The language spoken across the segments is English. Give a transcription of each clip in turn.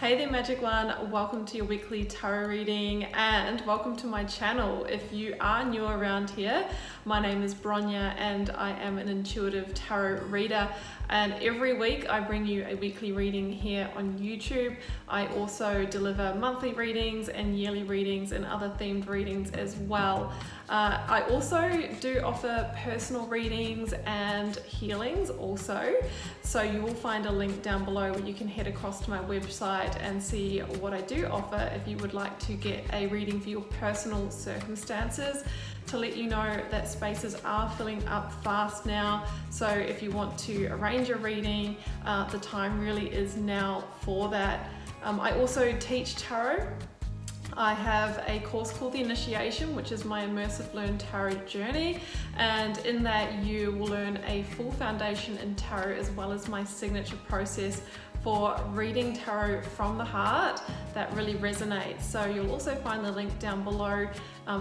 Hey there, Magic One. Welcome to your weekly tarot reading and welcome to my channel. If you are new around here, my name is Bronya and I am an intuitive tarot reader. And every week I bring you a weekly reading here on YouTube. I also deliver monthly readings and yearly readings and other themed readings as well. I also do offer personal readings and healings also. So you will find a link down below where you can head across to my website and see what I do offer if you would like to get a reading for your personal circumstances. To let you know that spaces are filling up fast now. So if you want to arrange a reading, the time really is now for that. I also teach tarot. I have a course called The Initiation, which is my immersive learn tarot journey, and in that you will learn a full foundation in tarot as well as my signature process for reading tarot from the heart that really resonates. So you'll also find the link down below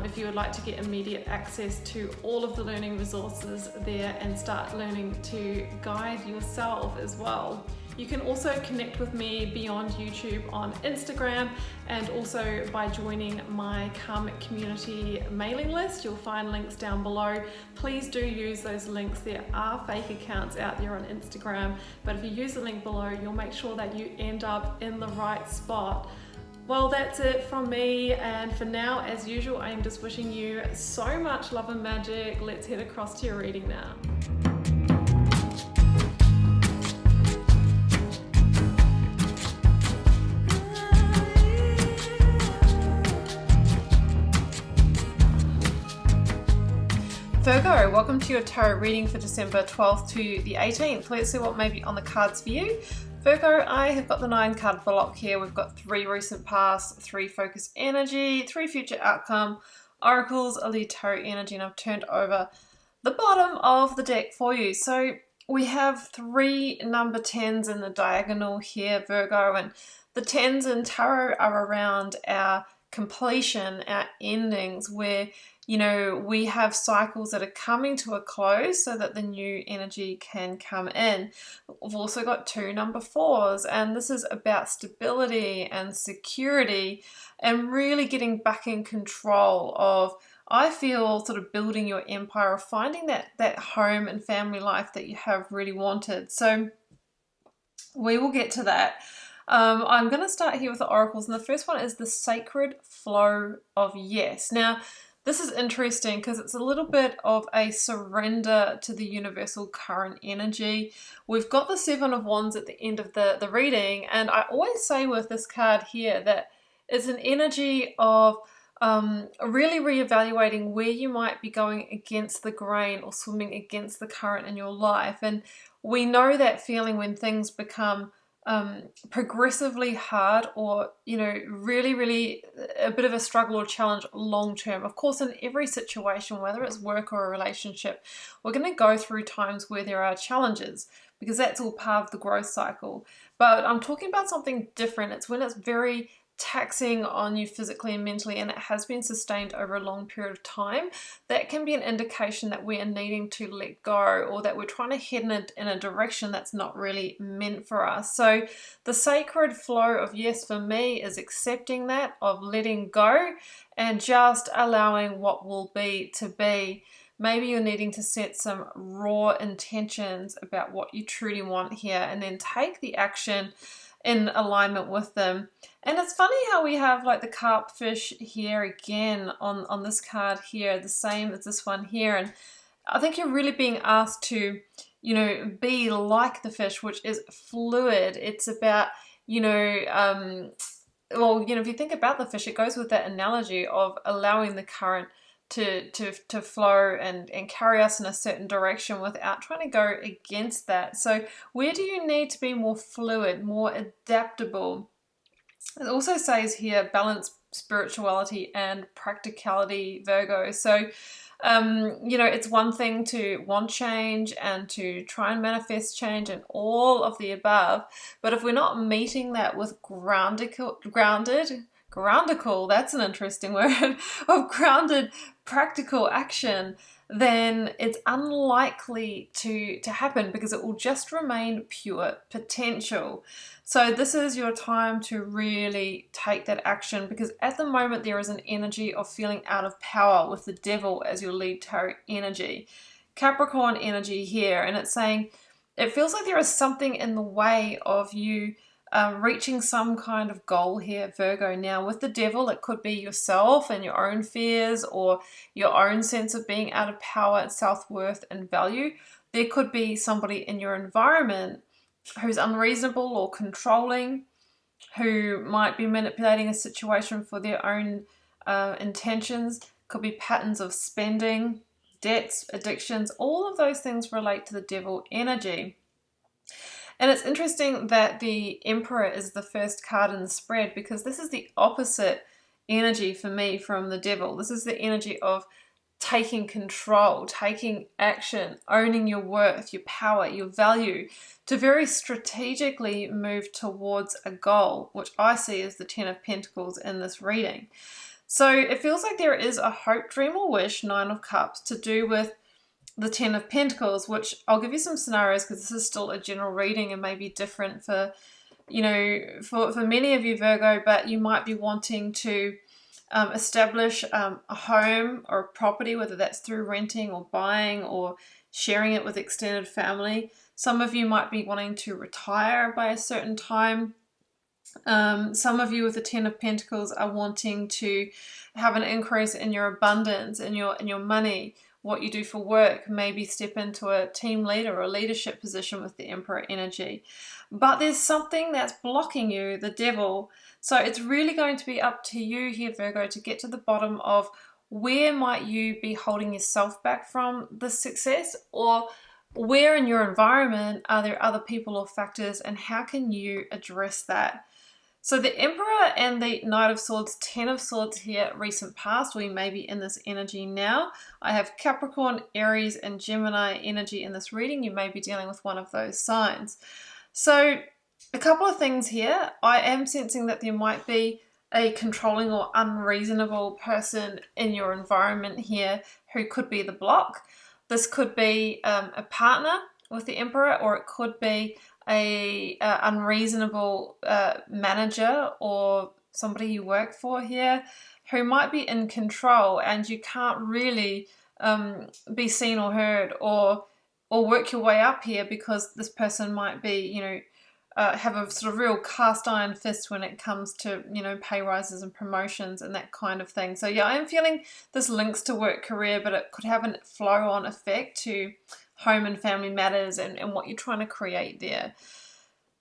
if you would like to get immediate access to all of the learning resources there and start learning to guide yourself as well. You can also connect with me beyond YouTube on Instagram and also by joining my Karmic Community mailing list. You'll find links down below. Please do use those links. There are fake accounts out there on Instagram, but if you use the link below, you'll make sure that you end up in the right spot. Well, that's it from me, and for now, as usual, I am just wishing you so much love and magic. Let's head across to your reading now. Virgo, welcome to your tarot reading for December 12th to the 18th. Let's see what may be on the cards for you. Virgo, I have got the 9 card block here. We've got 3 recent past, 3 focus energy, 3 future outcome, oracles, a lead tarot energy, and I've turned over the bottom of the deck for you. So we have 3 number 10s in the diagonal here, Virgo, and the 10s in tarot are around our completion, our endings, where we have cycles that are coming to a close so that the new energy can come in. We've also got 2 number 4s, and this is about stability and security and really getting back in control of, I feel, sort of building your empire, or finding that home and family life that you have really wanted. So we will get to that. I'm going to start here with the oracles, and the first one is the sacred flow of yes. Now, this is interesting because it's a little bit of a surrender to the universal current energy. We've got the 7 of Wands at the end of the reading, and I always say with this card here that it's an energy of really reevaluating where you might be going against the grain or swimming against the current in your life. And we know that feeling when things become progressively hard, or really a bit of a struggle or challenge long term. Of course, in every situation, whether it's work or a relationship, we're going to go through times where there are challenges, because that's all part of the growth cycle. But I'm talking about something different. It's when it's very taxing on you physically and mentally, and it has been sustained over a long period of time. That can be an indication that we are needing to let go, or that we're trying to head in a direction that's not really meant for us. So the sacred flow of yes for me is accepting that, of letting go and just allowing what will be to be. Maybe you're needing to set some raw intentions about what you truly want here, and then take the action in alignment with them. And it's funny how we have like the carp fish here again on this card here, the same as this one here. And I think you're really being asked to, be like the fish, which is fluid. It's about, if you think about the fish, it goes with that analogy of allowing the current to flow and carry us in a certain direction without trying to go against that. So where do you need to be more fluid, more adaptable? It also says here balance spirituality and practicality, Virgo. So it's one thing to want change and to try and manifest change and all of the above, but if we're not meeting that with grounded groundical, that's an interesting word, of grounded practical action, then it's unlikely to happen because it will just remain pure potential. So this is your time to really take that action, because at the moment there is an energy of feeling out of power with the devil as your lead tarot energy. Capricorn energy here, and it's saying it feels like there is something in the way of you reaching some kind of goal here, Virgo. Now with the devil, it could be yourself and your own fears or your own sense of being out of power, self-worth and value. There could be somebody in your environment who's unreasonable or controlling, who might be manipulating a situation for their own intentions. Could be patterns of spending, debts, addictions. All of those things relate to the devil energy. And it's interesting that the Emperor is the first card in the spread, because this is the opposite energy for me from the devil. This is the energy of taking control, taking action, owning your worth, your power, your value, to very strategically move towards a goal, which I see as the Ten of Pentacles in this reading. So it feels like there is a hope, dream or wish, Nine of Cups, to do with the Ten of Pentacles, which I'll give you some scenarios because this is still a general reading and may be different for, you know, for many of you, Virgo, but you might be wanting to establish a home or a property, whether that's through renting or buying or sharing it with extended family. Some of you might be wanting to retire by a certain time. Some of you with the Ten of Pentacles are wanting to have an increase in your abundance, in your money, what you do for work, maybe step into a team leader or a leadership position with the Emperor energy. But there's something that's blocking you, the devil. So it's really going to be up to you here, Virgo, to get to the bottom of where might you be holding yourself back from this success, or where in your environment are there other people or factors, and how can you address that? So the Emperor and the Knight of Swords, Ten of Swords here, recent past. We may be in this energy now. I have Capricorn, Aries, and Gemini energy in this reading. You may be dealing with one of those signs. So a couple of things here. I am sensing that there might be a controlling or unreasonable person in your environment here who could be the block. This could be a partner with the Emperor, or it could be a unreasonable manager or somebody you work for here who might be in control, and you can't really be seen or heard or work your way up here, because this person might be, you know, have a sort of real cast iron fist when it comes to, you know, pay rises and promotions and that kind of thing. So yeah, I'm feeling this links to work career, but it could have a flow on effect to home and family matters and what you're trying to create there.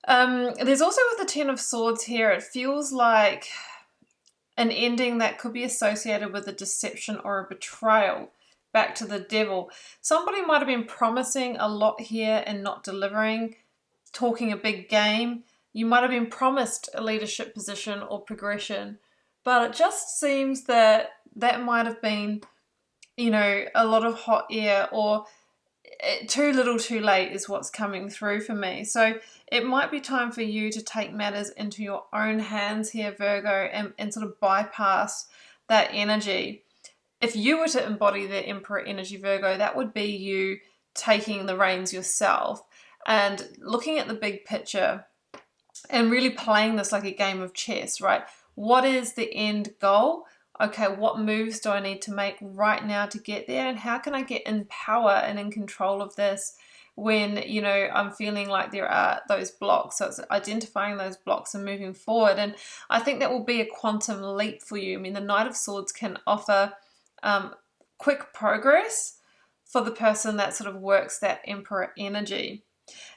There's also with the Ten of Swords here, it feels like an ending that could be associated with a deception or a betrayal back to the devil. Somebody might have been promising a lot here and not delivering, talking a big game. You might have been promised a leadership position or progression, but it just seems that that might have been, you know, a lot of hot air, or too little too late is what's coming through for me. So it might be time for you to take matters into your own hands here, Virgo, and sort of bypass that energy. If you were to embody the Emperor energy, Virgo, that would be you taking the reins yourself and looking at the big picture and really playing this like a game of chess, right? What is the end goal? Okay, what moves do I need to make right now to get there? And how can I get in power and in control of this when, you know, I'm feeling like there are those blocks? So it's identifying those blocks and moving forward. And I think that will be a quantum leap for you. I mean, the Knight of Swords can offer quick progress for the person that sort of works that Emperor energy.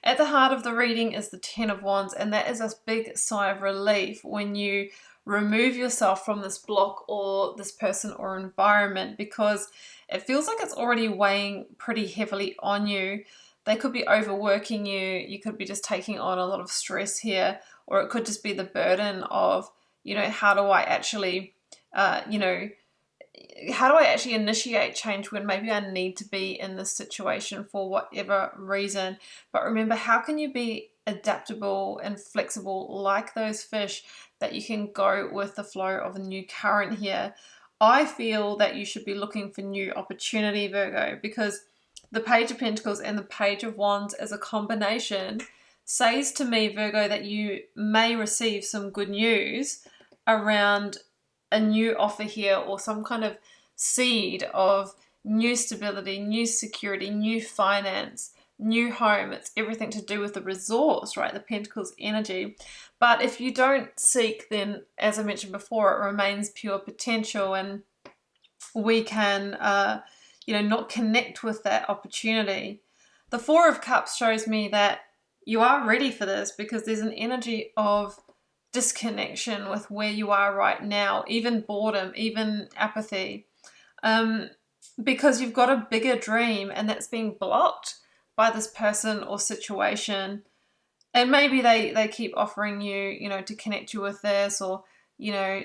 At the heart of the reading is the Ten of Wands, and that is a big sigh of relief when you remove yourself from this block or this person or environment, because it feels like it's already weighing pretty heavily on you. They could be overworking you. You could be just taking on a lot of stress here, or it could just be the burden of, you know, how do I actually, how do I actually initiate change when maybe I need to be in this situation for whatever reason? But remember, how can you be adaptable and flexible like those fish, that you can go with the flow of a new current here. I feel that you should be looking for new opportunity, Virgo, because the Page of Pentacles and the Page of Wands as a combination says to me, Virgo, that you may receive some good news around a new offer here, or some kind of seed of new stability, new security, new finance, new home. It's everything to do with the resource, right? The Pentacles energy. But if you don't seek, then as I mentioned before, it remains pure potential, and we can not connect with that opportunity. The Four of Cups shows me that you are ready for this, because there's an energy of disconnection with where you are right now, even boredom, even apathy, because you've got a bigger dream and that's being blocked by this person or situation. And maybe they keep offering you, to connect you with this, or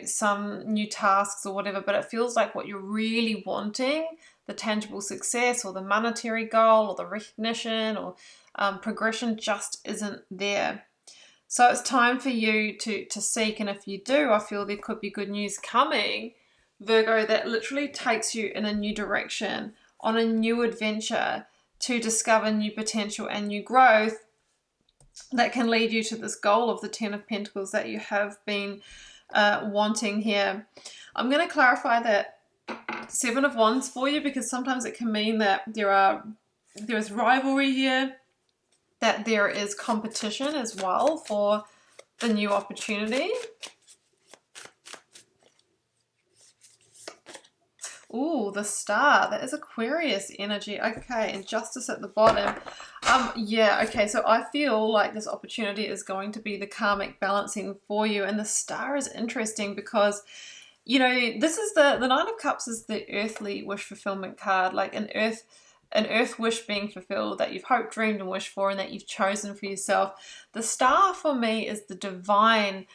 some new tasks or whatever, but it feels like what you're really wanting, the tangible success or the monetary goal or the recognition or progression, just isn't there. So it's time for you to seek, and if you do, I feel there could be good news coming, Virgo, that literally takes you in a new direction, on a new adventure to discover new potential and new growth that can lead you to this goal of the Ten of Pentacles that you have been wanting here. I'm going to clarify that Seven of Wands for you, because sometimes it can mean that there is rivalry here, that there is competition as well for the new opportunity. Ooh, the Star. That is Aquarius energy. Okay, and Justice at the bottom. Yeah, okay, so I feel like this opportunity is going to be the karmic balancing for you. And the Star is interesting because, this is the Nine of Cups is the earthly wish fulfillment card, like an earth wish being fulfilled that you've hoped, dreamed, and wished for, and that you've chosen for yourself. The Star for me is the divine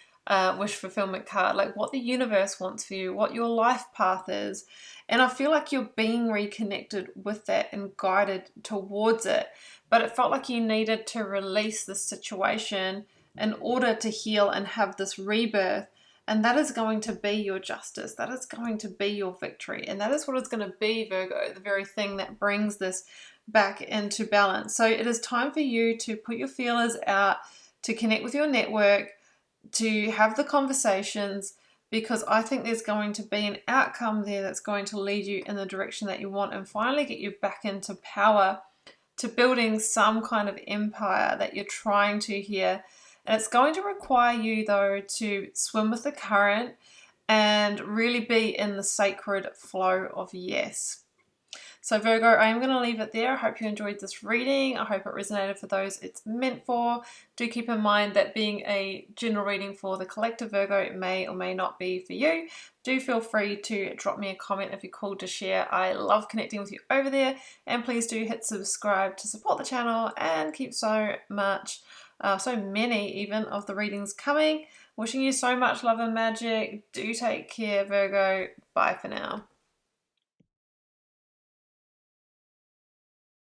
wish fulfillment card, like what the universe wants for you, what your life path is. And I feel like you're being reconnected with that and guided towards it. But it felt like you needed to release this situation in order to heal and have this rebirth. And that is going to be your justice. That is going to be your victory. And that is what it's going to be, Virgo, the very thing that brings this back into balance. So it is time for you to put your feelers out, to connect with your network, to have the conversations, because I think there's going to be an outcome there that's going to lead you in the direction that you want and finally get you back into power, to building some kind of empire that you're trying to here. And it's going to require you, though, to swim with the current and really be in the sacred flow of yes. So Virgo, I am going to leave it there. I hope you enjoyed this reading. I hope it resonated for those it's meant for. Do keep in mind that being a general reading for the collective, Virgo, may or may not be for you. Do feel free to drop me a comment if you're called to share. I love connecting with you over there. And please do hit subscribe to support the channel and keep so many even of the readings coming. Wishing you so much love and magic. Do take care, Virgo. Bye for now.